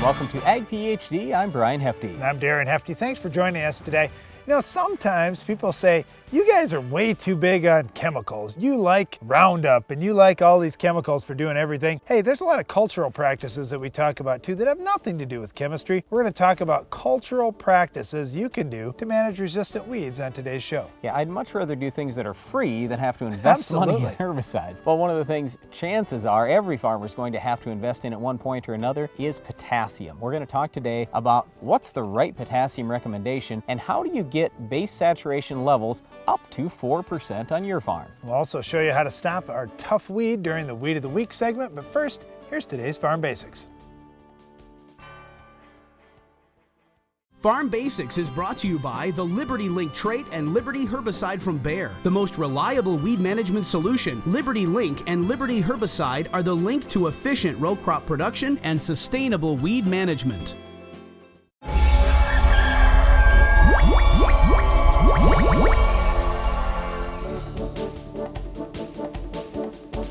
Welcome to Ag PhD. I'm Brian Hefty. And I'm Darren Hefty. Thanks for joining us today. You know, sometimes people say, you guys are way too big on chemicals. You like Roundup and you like all these chemicals for doing everything. Hey, there's a lot of cultural practices that we talk about too that have nothing to do with chemistry. We're going to talk about cultural practices you can do to manage resistant weeds on today's show. Yeah, I'd much rather do things that are free than have to invest money in herbicides. Well, one of the things chances are every farmer is going to have to invest in at one point or another is potassium. We're going to talk today about what's the right potassium recommendation and how do you get base saturation levels up to 4% on your farm. We'll also show you how to stop our tough weed during the Weed of the Week segment, but first, here's today's Farm Basics. Farm Basics is brought to you by the Liberty Link trait and Liberty herbicide from Bayer. The most reliable weed management solution, Liberty Link and Liberty herbicide are the link to efficient row crop production and sustainable weed management.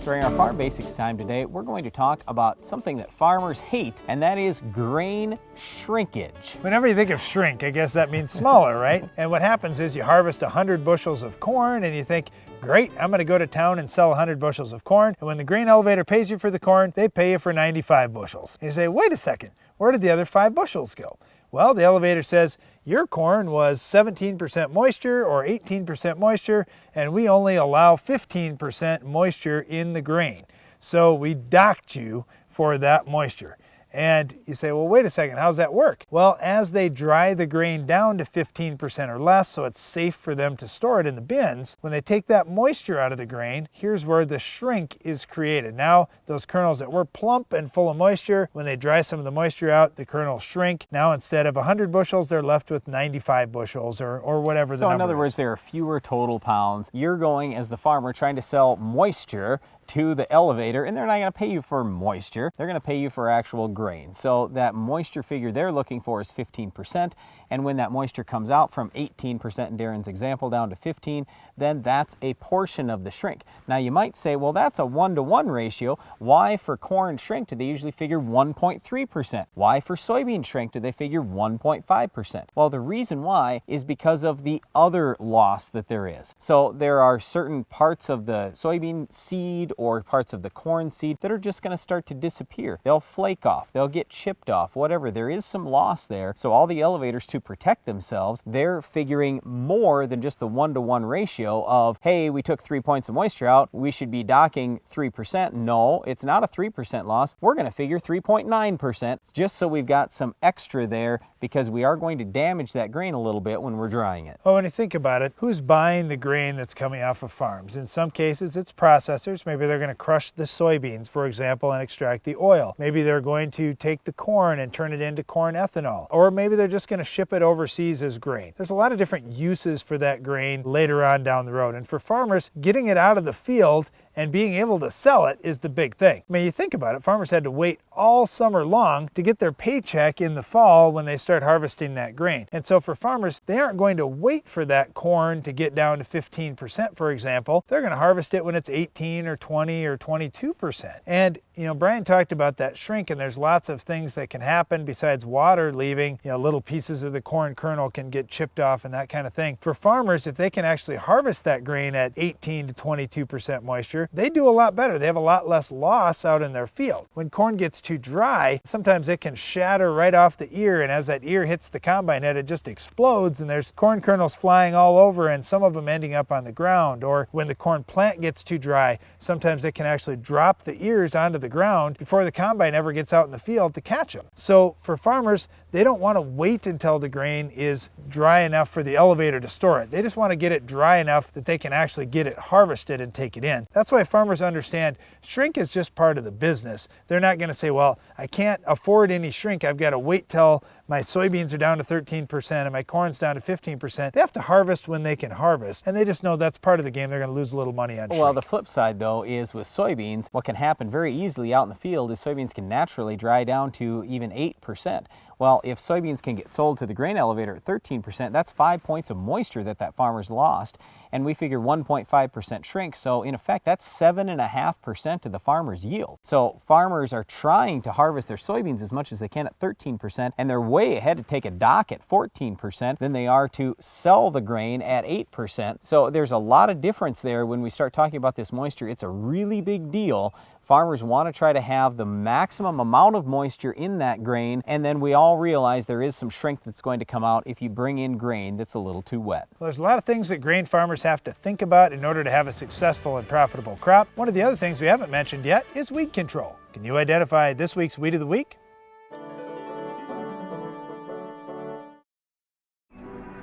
During our Farm Basics time today, we're going to talk about something that farmers hate, and that is grain shrinkage. Whenever you think of shrink, I guess that means smaller, right? And what happens is you harvest 100 bushels of corn and you think, great, I'm going to go to town and sell 100 bushels of corn. And when the grain elevator pays you for the corn, they pay you for 95 bushels. And you say, wait a second, where did the other 5 bushels go? Well, the elevator says your corn was 17% moisture or 18% moisture, and we only allow 15% moisture in the grain. So we docked you for that moisture. And you say, well, wait a second, how's that work? Well, as they dry the grain down to 15% or less, so it's safe for them to store it in the bins, when they take that moisture out of the grain, here's where the shrink is created. Now, those kernels that were plump and full of moisture, when they dry some of the moisture out, the kernels shrink. Now, instead of 100 bushels, they're left with 95 bushels or whatever the number is. So in other words, there are fewer total pounds. You're going, as the farmer, trying to sell moisture to the elevator, and they're not going to pay you for moisture. They're going to pay you for actual grain. So that moisture figure they're looking for is 15%, and when that moisture comes out from 18% in Darren's example down to 15, then that's a portion of the shrink. Now you might say, well, that's a 1-to-1 ratio. Why for corn shrink do they usually figure 1.3%? Why for soybean shrink do they figure 1.5%? Well, the reason why is because of the other loss that there is. So there are certain parts of the soybean seed or parts of the corn seed that are just going to start to disappear. They'll flake off, they'll get chipped off, whatever. There is some loss there. So all the elevators, to protect themselves, they're figuring more than just the 1-to-1 ratio of, hey, we took 3 points of moisture out, we should be docking 3%. No, it's not a 3% loss. We're going to figure 3.9% just so we've got some extra there, because we are going to damage that grain a little bit when we're drying it. Well, when you think about it, who's buying the grain that's coming off of farms? In some cases, it's processors. Maybe they're going to crush the soybeans, for example, and extract the oil. Maybe they're going to take the corn and turn it into corn ethanol. Or maybe they're just going to ship it overseas as grain. There's a lot of different uses for that grain later on down the road. And for farmers, getting it out of the field and being able to sell it is the big thing. I mean, you think about it, farmers had to wait all summer long to get their paycheck in the fall when they start harvesting that grain. And so for farmers, they aren't going to wait for that corn to get down to 15%, for example. They're going to harvest it when it's 18 or 20 or 22%. And, you know, Brian talked about that shrink, and there's lots of things that can happen besides water leaving. You know, little pieces of the corn kernel can get chipped off and that kind of thing. For farmers, if they can actually harvest that grain at 18 to 22% moisture, they do a lot better. They have a lot less loss out in their field. When corn gets too dry, sometimes it can shatter right off the ear, and as that ear hits the combine head, it just explodes, and there's corn kernels flying all over, and some of them ending up on the ground. Or when the corn plant gets too dry, sometimes it can actually drop the ears onto the ground before the combine ever gets out in the field to catch them. So for farmers, they don't want to wait until the grain is dry enough for the elevator to store it. They just want to get it dry enough that they can actually get it harvested and take it in. That's why farmers understand shrink is just part of the business. They're not going to say, well, I can't afford any shrink. I've got to wait till my soybeans are down to 13% and my corn's down to 15%. They have to harvest when they can harvest, and they just know that's part of the game. They're going to lose a little money on shrink. Well, the flip side, though, is with soybeans, what can happen very easily out in the field is soybeans can naturally dry down to even 8%. Well, if soybeans can get sold to the grain elevator at 13%, that's 5 points of moisture that farmer's lost. And we figure 1.5% shrink, so in effect, that's 7.5% of the farmer's yield. So farmers are trying to harvest their soybeans as much as they can at 13%, and they're way ahead to take a dock at 14% than they are to sell the grain at 8%. So there's a lot of difference there when we start talking about this moisture. It's a really big deal. Farmers want to try to have the maximum amount of moisture in that grain, and then we all realize there is some shrink that's going to come out if you bring in grain that's a little too wet. Well, there's a lot of things that grain farmers have to think about in order to have a successful and profitable crop. One of the other things we haven't mentioned yet is weed control. Can you identify this week's weed of the week?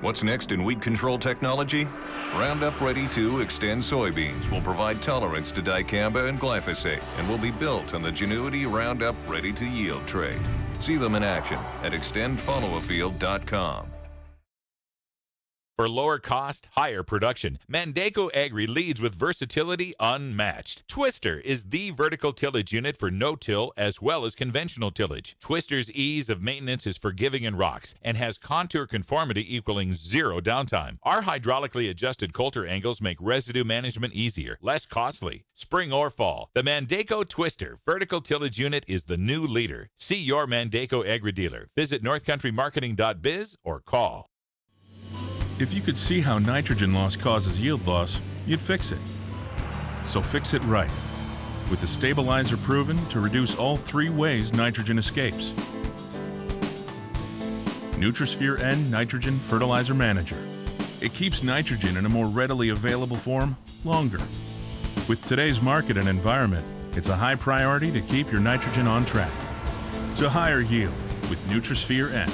What's next in weed control technology? Roundup Ready 2 Extend soybeans will provide tolerance to dicamba and glyphosate and will be built on the Genuity Roundup Ready to Yield trait. See them in action at extendfollowafield.com. For lower cost, higher production, Mandaco Agri leads with versatility unmatched. Twister is the vertical tillage unit for no-till as well as conventional tillage. Twister's ease of maintenance is forgiving and rocks and has contour conformity equaling zero downtime. Our hydraulically adjusted coulter angles make residue management easier, less costly. Spring or fall, the Mandaco Twister vertical tillage unit is the new leader. See your Mandaco Agri dealer. Visit northcountrymarketing.biz or call. If you could see how nitrogen loss causes yield loss, you'd fix it. So fix it right, with the stabilizer proven to reduce all three ways nitrogen escapes. Nutrisphere N Nitrogen Fertilizer Manager. It keeps nitrogen in a more readily available form longer. With today's market and environment, it's a high priority to keep your nitrogen on track. To higher yield with Nutrisphere N.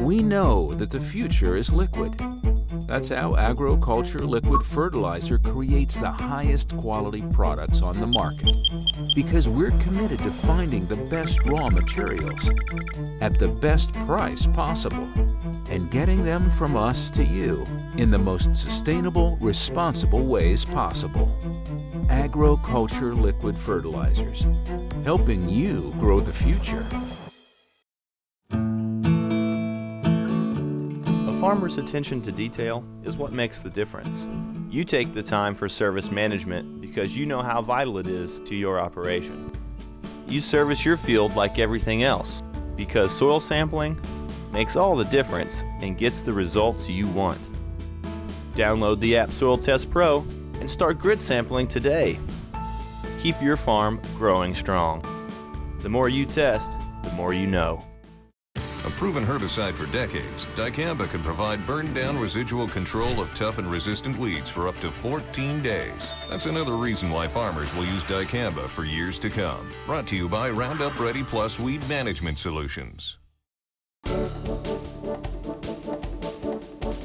We know that the future is liquid. That's how Agroculture Liquid Fertilizer creates the highest quality products on the market. Because we're committed to finding the best raw materials at the best price possible and getting them from us to you in the most sustainable, responsible ways possible. Agroculture Liquid Fertilizers, helping you grow the future. A farmer's attention to detail is what makes the difference. You take the time for service management because you know how vital it is to your operation. You service your field like everything else because soil sampling makes all the difference and gets the results you want. Download the app Soil Test Pro and start grid sampling today. Keep your farm growing strong. The more you test, the more you know. A proven herbicide for decades, dicamba can provide burn-down residual control of tough and resistant weeds for up to 14 days. That's another reason why farmers will use dicamba for years to come. Brought to you by Roundup Ready Plus Weed Management Solutions.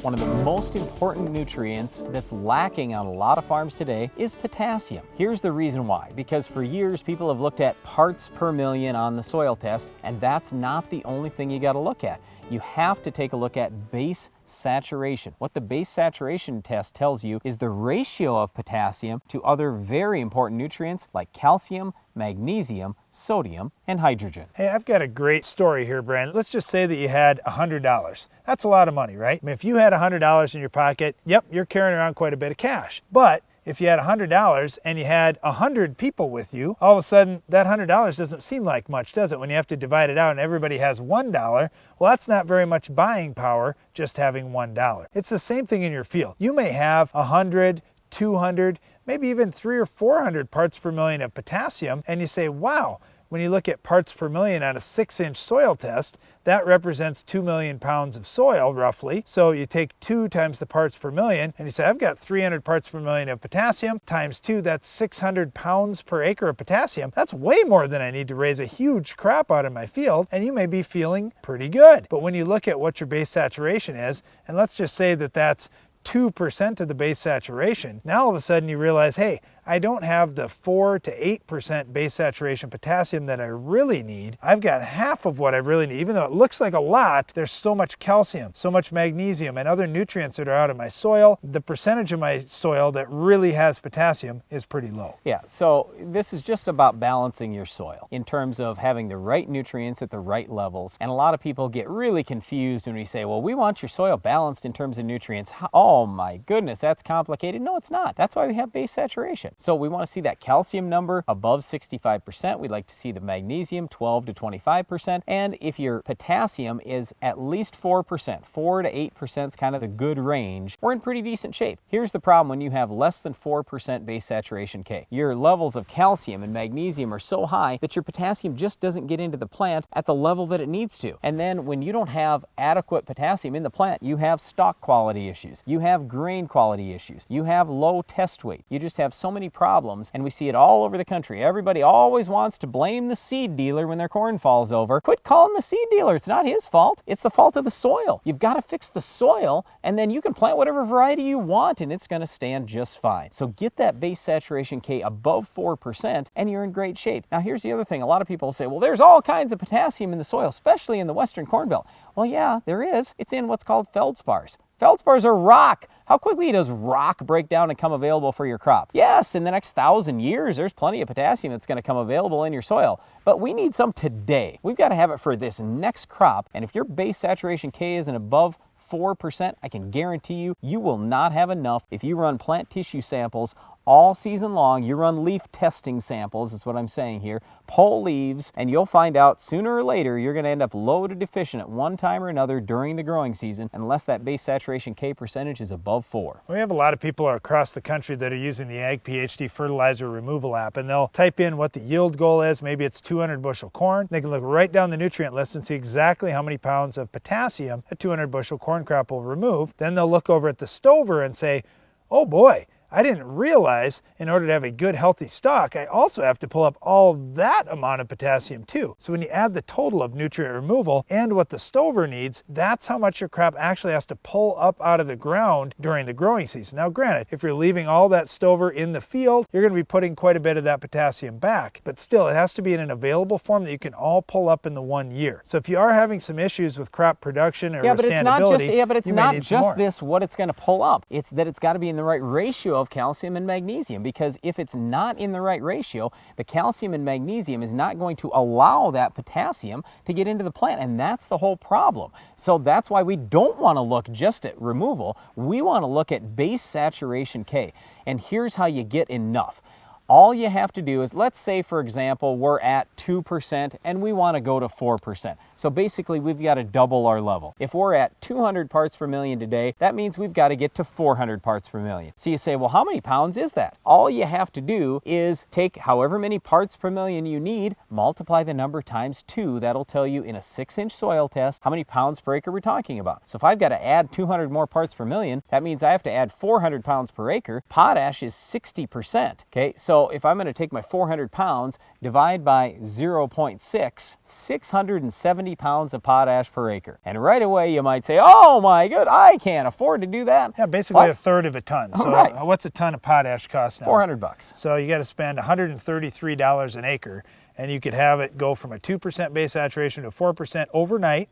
One of the most important nutrients that's lacking on a lot of farms today is potassium. Here's the reason why. Because for years people have looked at parts per million on the soil test, and that's not the only thing you got to look at. You have to take a look at base saturation. What the base saturation test tells you is the ratio of potassium to other very important nutrients like calcium, magnesium, sodium, and hydrogen. Hey, I've got a great story here, Brandon. Let's just say that you had $100. That's a lot of money, right? I mean, if you had $100 in your pocket, yep, you're carrying around quite a bit of cash. But if you had $100 and you had 100 people with you, all of a sudden that $100 doesn't seem like much, does it? When you have to divide it out and everybody has $1, well, that's not very much buying power, just having $1. It's the same thing in your field. You may have 100, 200, maybe even 300 or 400 parts per million of potassium, and you say, wow, when you look at parts per million on a 6-inch soil test, that represents 2 million pounds of soil, roughly. So you take 2 times the parts per million, and you say, I've got 300 parts per million of potassium, times 2, that's 600 pounds per acre of potassium. That's way more than I need to raise a huge crop out in my field, and you may be feeling pretty good. But when you look at what your base saturation is, and let's just say that that's 2% of the base saturation, now all of a sudden you realize, hey, I don't have the 4 to 8% base saturation potassium that I really need. I've got half of what I really need. Even though it looks like a lot, there's so much calcium, so much magnesium, and other nutrients that are out of my soil. The percentage of my soil that really has potassium is pretty low. Yeah, so this is just about balancing your soil in terms of having the right nutrients at the right levels. And a lot of people get really confused when we say, well, we want your soil balanced in terms of nutrients. Oh my goodness, that's complicated. No, it's not. That's why we have base saturation. So we want to see that calcium number above 65%. We'd like to see the magnesium 12 to 25%. And if your potassium is at least 4%, 4 to 8% is kind of the good range, we're in pretty decent shape. Here's the problem when you have less than 4% base saturation K. Your levels of calcium and magnesium are so high that your potassium just doesn't get into the plant at the level that it needs to. And then when you don't have adequate potassium in the plant, you have stalk quality issues. You have grain quality issues. You have low test weight. You just have so many problems, and we see it all over the country. Everybody always wants to blame the seed dealer when their corn falls over. Quit calling the seed dealer. It's not his fault. It's the fault of the soil. You've got to fix the soil, and then you can plant whatever variety you want, and it's going to stand just fine. So get that base saturation K above 4%, and you're in great shape. Now, here's the other thing. A lot of people say, well, there's all kinds of potassium in the soil, especially in the western corn belt. Well, yeah, there is. It's in what's called feldspars. Feldspars are rock. How quickly does rock break down and come available for your crop? Yes, in the next 1,000 years, there's plenty of potassium that's going to come available in your soil, but we need some today. We've got to have it for this next crop, and if your base saturation K isn't above 4%, I can guarantee you, you will not have enough if you run plant tissue samples all season long. You run leaf testing samples, is what I'm saying here. Pull leaves, and you'll find out sooner or later you're going to end up low to deficient at one time or another during the growing season unless that base saturation K percentage is above 4. We have a lot of people across the country that are using the Ag PhD fertilizer removal app, and they'll type in what the yield goal is. Maybe it's 200 bushel corn. They can look right down the nutrient list and see exactly how many pounds of potassium a 200 bushel corn crop will remove. Then they'll look over at the stover and say, oh boy, I didn't realize in order to have a good healthy stalk, I also have to pull up all that amount of potassium too. So when you add the total of nutrient removal and what the stover needs, that's how much your crop actually has to pull up out of the ground during the growing season. Now granted, if you're leaving all that stover in the field, you're going to be putting quite a bit of that potassium back, but still it has to be in an available form that you can all pull up in the 1 year. So if you are having some issues with crop production or withstandability, it's not just this what it's going to pull up. It's that it's got to be in the right ratio of calcium and magnesium, because if it's not in the right ratio, the calcium and magnesium is not going to allow that potassium to get into the plant, and that's the whole problem. So that's why we don't want to look just at removal. We want to look at base saturation K, and here's how you get enough. All you have to do is, let's say for example we're at 2% and we want to go to 4%. So basically we've got to double our level. If we're at 200 parts per million today, that means we've got to get to 400 parts per million. So you say, well, how many pounds is that? All you have to do is take however many parts per million you need, multiply the number times 2. That'll tell you in a 6-inch soil test how many pounds per acre we're talking about. So if I've got to add 200 more parts per million, that means I have to add 400 pounds per acre. Potash is 60%. Okay, so if I'm going to take my 400 pounds, divide by 0.6, 670 pounds of potash per acre. And right away you might say, oh my good, I can't afford to do that. Yeah, basically a third of a ton. So right. What's a ton of potash cost now? $400. So you got to spend $133 an acre, and you could have it go from a 2% base saturation to 4% overnight.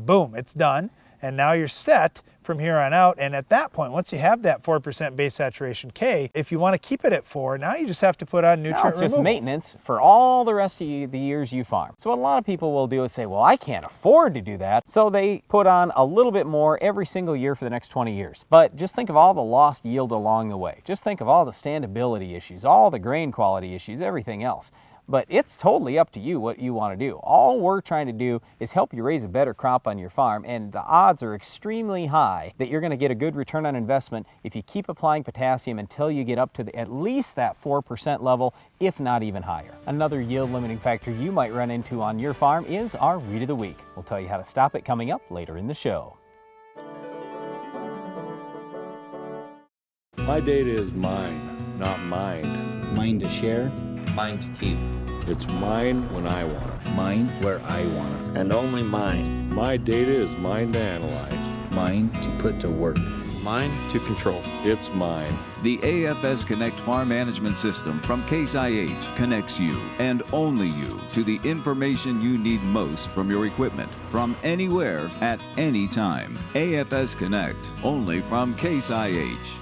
Boom, it's done. And now you're set from here on out. And at that point, once you have that 4% base saturation K, if you want to keep it at 4, now you just have to put on nutrient removal. It's just maintenance for all the rest of the years you farm. So what a lot of people will do is say, well, I can't afford to do that. So they put on a little bit more every single year for the next 20 years. But just think of all the lost yield along the way. Just think of all the standability issues, all the grain quality issues, everything else. But it's totally up to you what you want to do. All we're trying to do is help you raise a better crop on your farm, and the odds are extremely high that you're going to get a good return on investment if you keep applying potassium until you get up to at least that 4% level, if not even higher. Another yield limiting factor you might run into on your farm is our Weed of the Week. We'll tell you how to stop it coming up later in the show. My data is mine, not mined. Mine to share. Mine to keep. It's mine when I want it. Mine where I want it. And only mine. My data is mine to analyze. Mine to put to work. Mine to control. It's mine. The AFS Connect Farm Management System from Case IH connects you, and only you, to the information you need most from your equipment, from anywhere, at any time. AFS Connect, only from Case IH.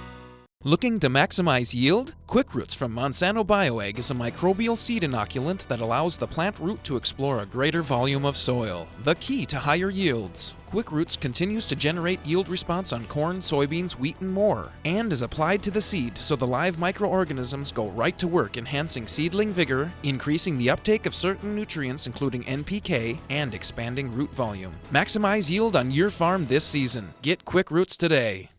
Looking to maximize yield? Quick Roots from Monsanto Bioegg is a microbial seed inoculant that allows the plant root to explore a greater volume of soil, the key to higher yields. Quick Roots continues to generate yield response on corn, soybeans, wheat, and more, and is applied to the seed so the live microorganisms go right to work enhancing seedling vigor, increasing the uptake of certain nutrients including NPK, and expanding root volume. Maximize yield on your farm this season. Get Quick Roots today.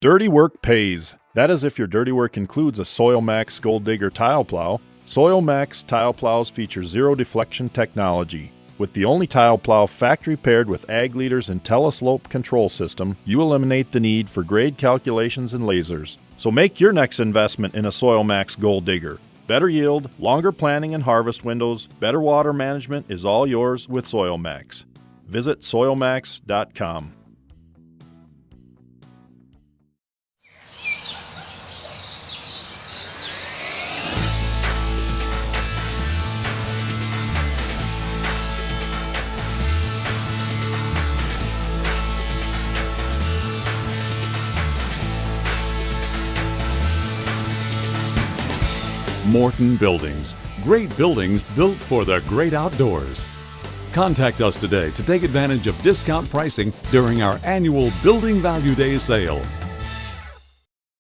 Dirty work pays. That is if your dirty work includes a Soil Max Gold Digger tile plow. Soil Max tile plows feature zero deflection technology. With the only tile plow factory paired with Ag Leader's IntelliSlope control system, you eliminate the need for grade calculations and lasers. So make your next investment in a Soil Max Gold Digger. Better yield, longer planting and harvest windows, better water management is all yours with Soil Max. Visit soilmax.com. Morton Buildings. Great buildings built for the great outdoors. Contact us today to take advantage of discount pricing during our annual Building Value Day sale.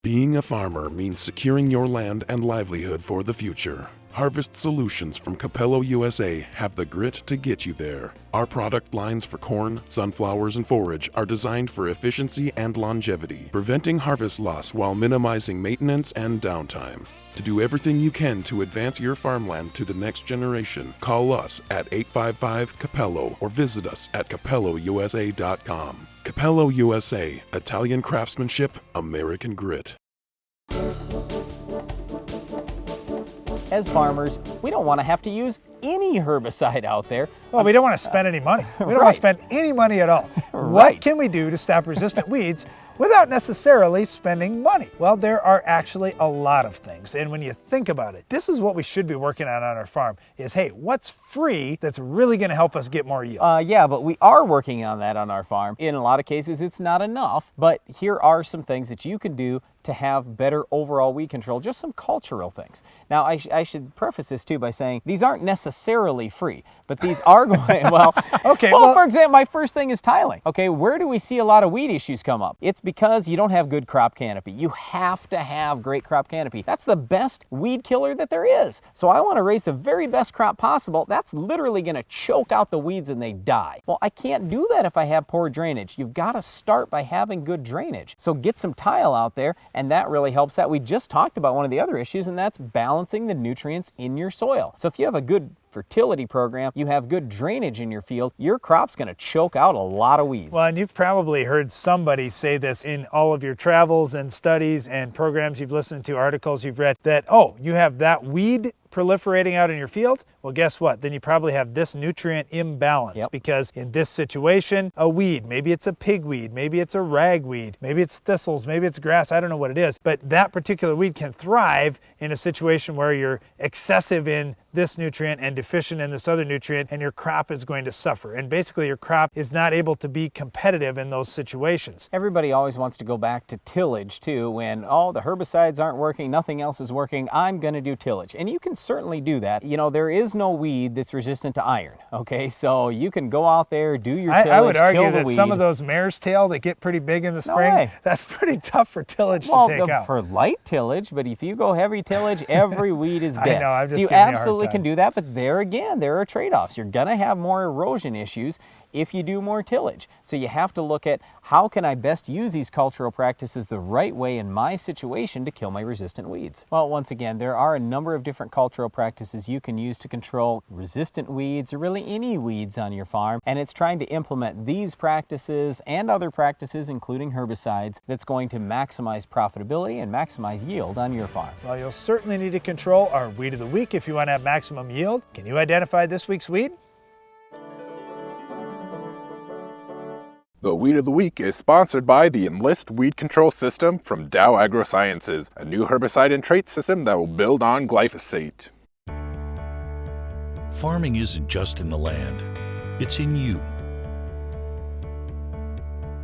Being a farmer means securing your land and livelihood for the future. Harvest Solutions from Capello USA have the grit to get you there. Our product lines for corn, sunflowers, and forage are designed for efficiency and longevity, preventing harvest loss while minimizing maintenance and downtime. To do everything you can to advance your farmland to the next generation, call us at 855-CAPELLO or visit us at capellousa.com. Capello USA, Italian craftsmanship, American grit. As farmers, we don't want to have to use any herbicide out there. Well, we don't want to spend any money. We don't want to spend any money at all. Right. What can we do to stop resistant weeds without necessarily spending money? Well, there are actually a lot of things. And when you think about it, this is what we should be working on our farm is, hey, what's free that's really going to help us get more yield? Yeah, but we are working on that on our farm. In a lot of cases, it's not enough, but here are some things that you can do to have better overall weed control, just some cultural things. Now, I should preface this too by saying these aren't necessarily free, but these are going, well, okay, well, for example, my first thing is tiling. Okay, where do we see a lot of weed issues come up? It's because you don't have good crop canopy. You have to have great crop canopy. That's the best weed killer that there is. So I want to raise the very best crop possible. That's literally going to choke out the weeds and they die. Well, I can't do that if I have poor drainage. You've got to start by having good drainage. So get some tile out there, and that really helps that. We just talked about one of the other issues, and that's balancing the nutrients in your soil. So if you have a good fertility program, you have good drainage in your field, your crop's going to choke out a lot of weeds. Well, and you've probably heard somebody say this in all of your travels and studies and programs you've listened to, articles you've read, that, oh, you have that weed proliferating out in your field? Well, guess what? Then you probably have this nutrient imbalance because in this situation, a weed, maybe it's a pigweed, maybe it's a ragweed, maybe it's thistles, maybe it's grass, I don't know what it is, but that particular weed can thrive in a situation where you're excessive in this nutrient and deficient in this other nutrient, and your crop is going to suffer. And basically your crop is not able to be competitive in those situations. Everybody always wants to go back to tillage too, when, oh, the herbicides aren't working, nothing else is working, I'm going to do tillage. And you can certainly do that. You know, there is no weed that's resistant to iron, okay? So you can go out there, do your tillage, I would argue kill the that weed. Some of those mare's tail that get pretty big in the spring, that's pretty tough for tillage to take out. For light tillage, but if you go heavy tillage, every weed is dead. I know, I'm just so you giving you a hard absolutely time. can do that, but there again, there are trade-offs. You're going to have more erosion issues if you do more tillage. So you have to look at how can I best use these cultural practices the right way in my situation to kill my resistant weeds. Well, once again, there are a number of different cultural practices you can use to control resistant weeds or really any weeds on your farm, and it's trying to implement these practices and other practices, including herbicides, that's going to maximize profitability and maximize yield on your farm. Well, you'll certainly need to control our weed of the week if you want to have maximum yield. Can you identify this week's weed? The Weed of the Week is sponsored by the Enlist Weed Control System from Dow AgroSciences, a new herbicide and trait system that will build on glyphosate. Farming isn't just in the land, it's in you.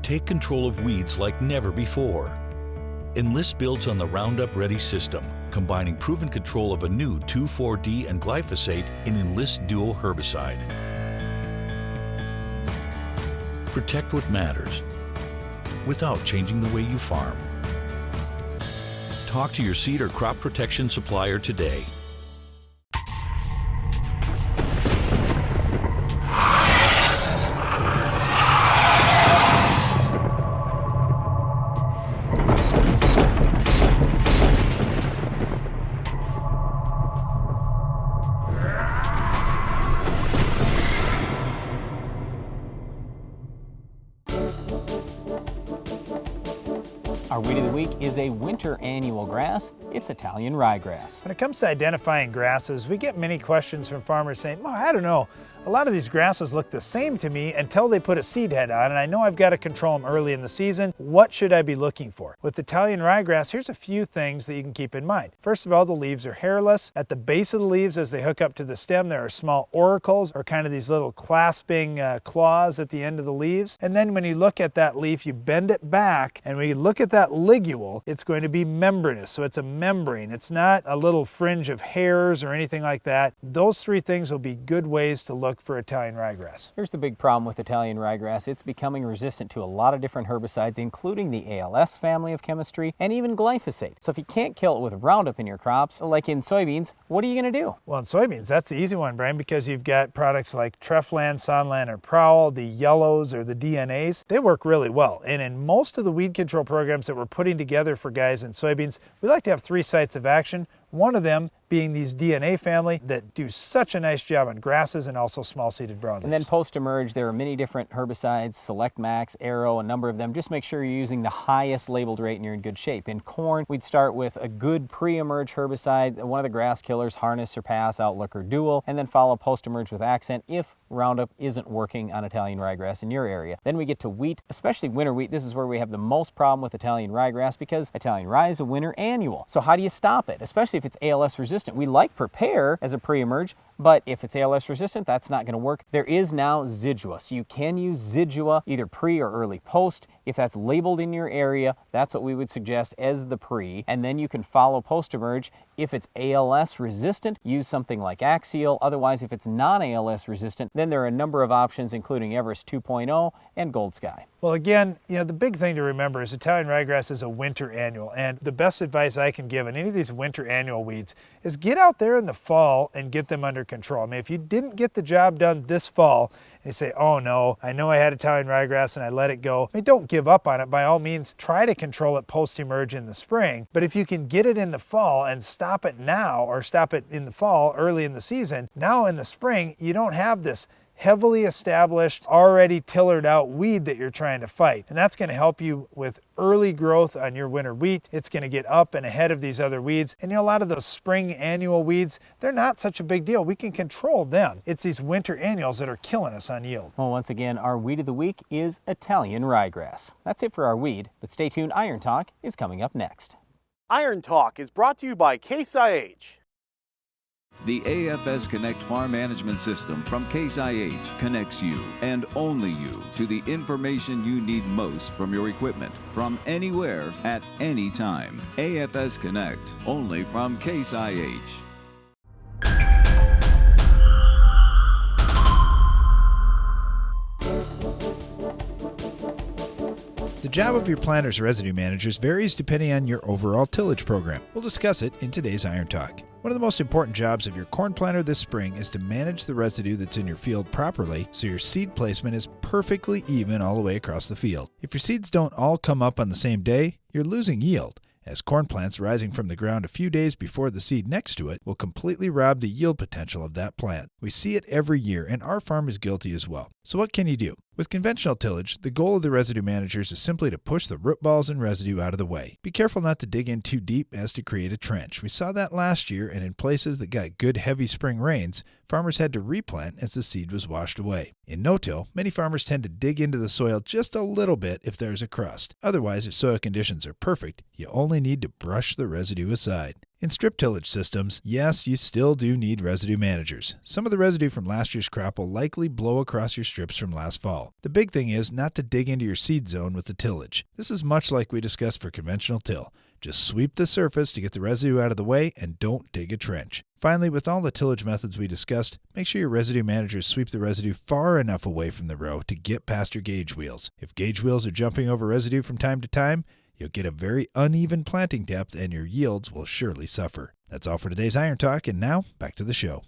Take control of weeds like never before. Enlist builds on the Roundup Ready system, combining proven control of a new 2,4-D and glyphosate in Enlist Duo herbicide. Protect what matters without changing the way you farm. Talk to your seed or crop protection supplier today. Our weed of the week is a winter annual grass. It's Italian ryegrass. When it comes to identifying grasses, we get many questions from farmers saying, well, I don't know, a lot of these grasses look the same to me until they put a seed head on, and I know I've got to control them early in the season. What should I be looking for? With Italian ryegrass, here's a few things that you can keep in mind. First of all, the leaves are hairless. At the base of the leaves, as they hook up to the stem, there are small auricles, or kind of these little clasping claws at the end of the leaves. And then when you look at that leaf, you bend it back, and when you look at that ligule, it's going to be membranous. So it's a membrane. It's not a little fringe of hairs or anything like that. Those three things will be good ways to look for Italian ryegrass. Here's the big problem with Italian ryegrass. It's becoming resistant to a lot of different herbicides, including the ALS family of chemistry and even glyphosate. So if you can't kill it with Roundup in your crops, like in soybeans, what are you going to do? Well, in soybeans, that's the easy one, Brian, because you've got products like Treflan, Sonlan, or Prowl, the yellows or the DNAs. They work really well. And in most of the weed control programs that we're putting together for guys in soybeans, we like to have 3 sites of action. One of them being these DNA family that do such a nice job on grasses and also small-seeded broadleaves. And then post-emerge, there are many different herbicides, Select Max, Arrow, a number of them. Just make sure you're using the highest labeled rate and you're in good shape. In corn, we'd start with a good pre-emerge herbicide, one of the grass killers, Harness, Surpass, Outlook, or Dual, and then follow post-emerge with Accent if Roundup isn't working on Italian ryegrass in your area. Then we get to wheat, especially winter wheat. This is where we have the most problem with Italian ryegrass because Italian rye is a winter annual. So how do you stop it, especially if it's ALS resistant? We like Prepare as a pre-emerge, but if it's ALS resistant, that's not going to work. There is now Zidua. So you can use Zidua either pre or early post. If that's labeled in your area, that's what we would suggest as the pre. And then you can follow post-emerge. If it's ALS resistant, use something like Axial. Otherwise, if it's non-ALS resistant, then there are a number of options, including Everest 2.0 and Gold Sky. Well, again, the big thing to remember is Italian ryegrass is a winter annual, and the best advice I can give on any of these winter annual weeds is get out there in the fall and get them under control. I mean, if you didn't get the job done this fall, and you say, oh no, I know I had Italian ryegrass and I let it go, I mean, don't give up on it. By all means, try to control it post-emerge in the spring, but if you can get it in the fall and stop it now, or stop it in the fall, early in the season, now in the spring, you don't have this heavily established, already tillered out weed that you're trying to fight. And that's going to help you with early growth on your winter wheat. It's going to get up and ahead of these other weeds. And a lot of those spring annual weeds, they're not such a big deal. We can control them. It's these winter annuals that are killing us on yield. Well, once again, our weed of the week is Italian ryegrass. That's it for our weed, but stay tuned. Iron Talk is coming up next. Iron Talk is brought to you by Case IH. The AFS Connect Farm Management System from Case IH connects you, and only you, to the information you need most from your equipment, from anywhere, at any time. AFS Connect, only from Case IH. The job of your planter's residue managers varies depending on your overall tillage program. We'll discuss it in today's Iron Talk. One of the most important jobs of your corn planter this spring is to manage the residue that's in your field properly so your seed placement is perfectly even all the way across the field. If your seeds don't all come up on the same day, you're losing yield, as corn plants rising from the ground a few days before the seed next to it will completely rob the yield potential of that plant. We see it every year, and our farm is guilty as well. So what can you do? With conventional tillage, the goal of the residue managers is simply to push the root balls and residue out of the way. Be careful not to dig in too deep as to create a trench. We saw that last year, and in places that got good heavy spring rains, farmers had to replant as the seed was washed away. In no-till, many farmers tend to dig into the soil just a little bit if there's a crust. Otherwise, if soil conditions are perfect, you only need to brush the residue aside. In strip tillage systems, yes, you still do need residue managers. Some of the residue from last year's crop will likely blow across your strips from last fall. The big thing is not to dig into your seed zone with the tillage. This is much like we discussed for conventional till. Just sweep the surface to get the residue out of the way and don't dig a trench. Finally, with all the tillage methods we discussed, make sure your residue managers sweep the residue far enough away from the row to get past your gauge wheels. If gauge wheels are jumping over residue from time to time, you'll get a very uneven planting depth and your yields will surely suffer. That's all for today's Iron Talk, and now back to the show.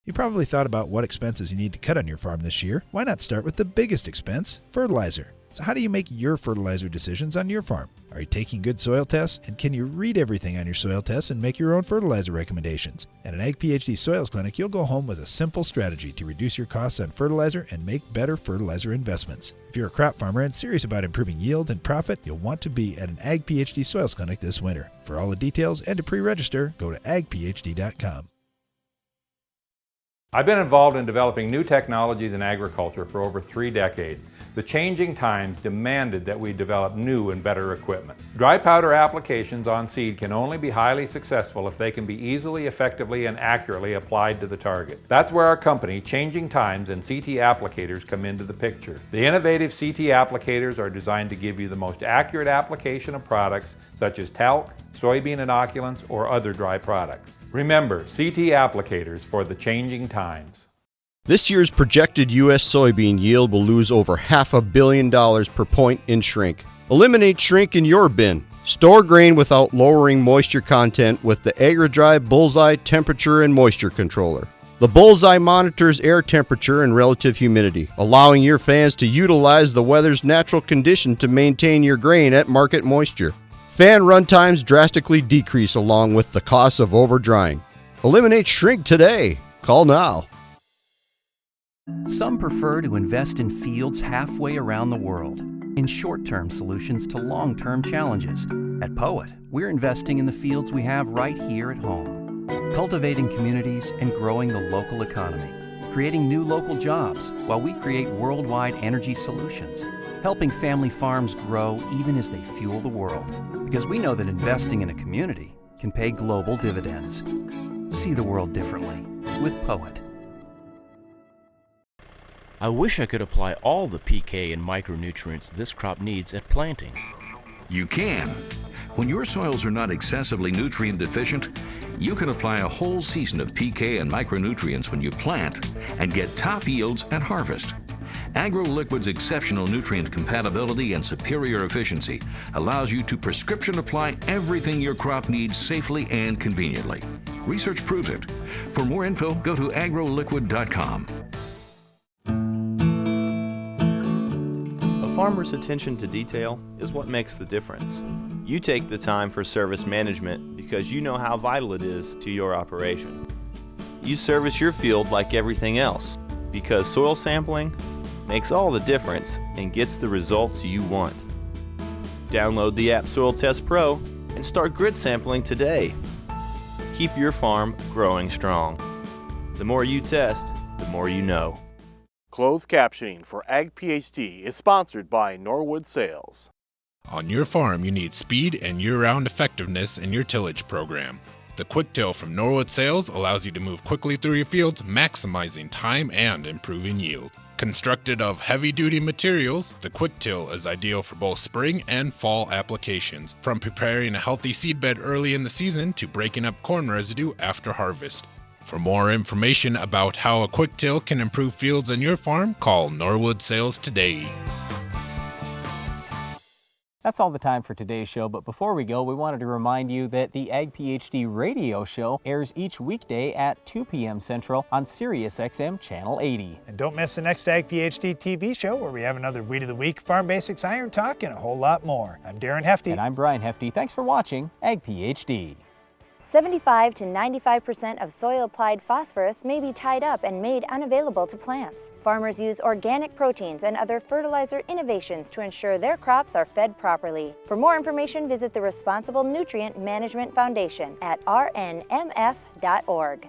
You probably thought about what expenses you need to cut on your farm this year. Why not start with the biggest expense, fertilizer? So how do you make your fertilizer decisions on your farm? Are you taking good soil tests? And can you read everything on your soil tests and make your own fertilizer recommendations? At an Ag PhD Soils Clinic, you'll go home with a simple strategy to reduce your costs on fertilizer and make better fertilizer investments. If you're a crop farmer and serious about improving yields and profit, you'll want to be at an Ag PhD Soils Clinic this winter. For all the details and to pre-register, go to agphd.com. I've been involved in developing new technologies in agriculture for over 3 decades. The changing times demanded that we develop new and better equipment. Dry powder applications on seed can only be highly successful if they can be easily, effectively, and accurately applied to the target. That's where our company, Changing Times and CT Applicators, come into the picture. The innovative CT Applicators are designed to give you the most accurate application of products such as talc, soybean inoculants, or other dry products. Remember, CT Applicators for the changing times. This year's projected U.S. soybean yield will lose over $500 million per point in shrink. Eliminate shrink in your bin. Store grain without lowering moisture content with the AgriDrive Bullseye Temperature and Moisture Controller. The Bullseye monitors air temperature and relative humidity, allowing your fans to utilize the weather's natural condition to maintain your grain at market moisture. Fan run times drastically decrease along with the cost of over-drying. Eliminate shrink today. Call now. Some prefer to invest in fields halfway around the world, in short-term solutions to long-term challenges. At Poet, we're investing in the fields we have right here at home, cultivating communities and growing the local economy, creating new local jobs while we create worldwide energy solutions, helping family farms grow even as they fuel the world. Because we know that investing in a community can pay global dividends. See the world differently with Poet. I wish I could apply all the PK and micronutrients this crop needs at planting. You can. When your soils are not excessively nutrient deficient, you can apply a whole season of PK and micronutrients when you plant and get top yields at harvest. AgroLiquid's exceptional nutrient compatibility and superior efficiency allows you to prescription apply everything your crop needs safely and conveniently. Research proves it. For more info, go to agroliquid.com. A farmer's attention to detail is what makes the difference. You take the time for service management because you know how vital it is to your operation. You service your field like everything else because soil sampling makes all the difference and gets the results you want. Download the app Soil Test Pro and start grid sampling today. Keep your farm growing strong. The more you test, the more you know. Closed captioning for Ag PhD is sponsored by Norwood Sales. On your farm, you need speed and year-round effectiveness in your tillage program. The Quick Till from Norwood Sales allows you to move quickly through your fields, maximizing time and improving yield. Constructed of heavy-duty materials, the Quick Till is ideal for both spring and fall applications, from preparing a healthy seedbed early in the season to breaking up corn residue after harvest. For more information about how a Quick Till can improve fields on your farm, call Norwood Sales today. That's all the time for today's show, but before we go, we wanted to remind you that the Ag PhD radio show airs each weekday at 2 p.m. Central on SiriusXM Channel 80. And don't miss the next Ag PhD TV show where we have another Weed of the Week, Farm Basics, Iron Talk, and a whole lot more. I'm Darren Hefty. And I'm Brian Hefty. Thanks for watching Ag PhD. 75 to 95% of soil-applied phosphorus may be tied up and made unavailable to plants. Farmers use organic proteins and other fertilizer innovations to ensure their crops are fed properly. For more information, visit the Responsible Nutrient Management Foundation at rnmf.org.